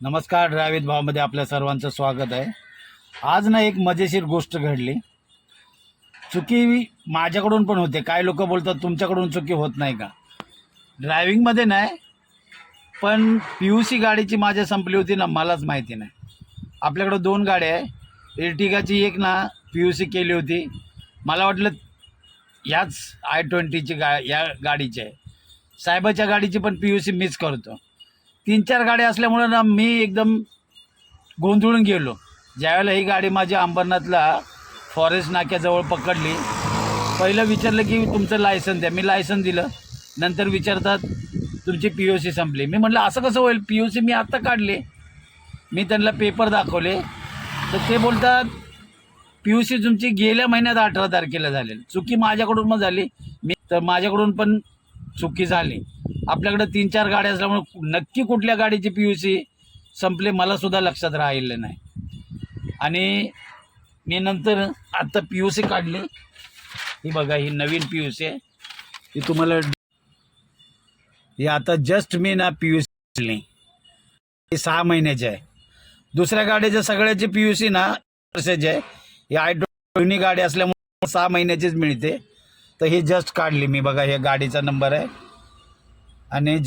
नमस्कार. ड्रायव्हित भावमध्ये आपल्या सर्वांचं स्वागत आहे. आज ना एक मजेशीर गोष्ट घडली. चुकी माझ्याकडून पण होते. काय लोक बोलतात तुमच्याकडून चुकी होत नाही का? ड्रायव्हिंगमध्ये नाही, पण PUC गाडीची माझ्या संपली होती ना, मलाच माहिती नाही. आपल्याकडं 2 गाड्या आहे. एर्टिगाची एक ना PUC केली होती. मला वाटलं याच I-20ची या गाडीची आहे. साहेबाच्या गाडीची पण PUC मिस करतो. 3-4 गाड्या असल्यामुळं ना मी एकदम गोंधळून गेलो. ज्यावेळेला ही गाडी माझी अंबरनाथला फॉरेस्ट नाक्याजवळ पकडली, पहिलं विचारलं की तुमचं लायसन द्या. मी लायसन दिलं. नंतर विचारतात तुमची PUC संपली. मी म्हटलं असं कसं होईल, PUC मी आत्ता काढली. मी त्यांना पेपर दाखवले तर ते बोलतात PUC तुमची गेल्या महिन्यात 18 तारखेला झालेली. चुकी माझ्याकडून मग झाली. माझ्याकडून पण चुकी झाली. आपल्याकडे 3-4 गाड्या असल्यामुळे नक्की कुठल्या गाडीची PUC संपले मला सुद्धा लक्षात राहिलं नाही. आणि मी नंतर आत्ता PUC काढली. ही बघा, ही नवीन PUC आहे. ही तुम्हाला ही आता जस्ट मी ना PUC काढली. ही 6 महिन्याची आहे. दुसऱ्या गाडीच्या सगळ्याची PUC ना वर्षाची आहे. ही I-20 गाडी असल्यामुळे 6 महिन्याचीच मिळते. तर ही जस्ट काढली मी. बघा, हे गाडीचा नंबर आहे आणि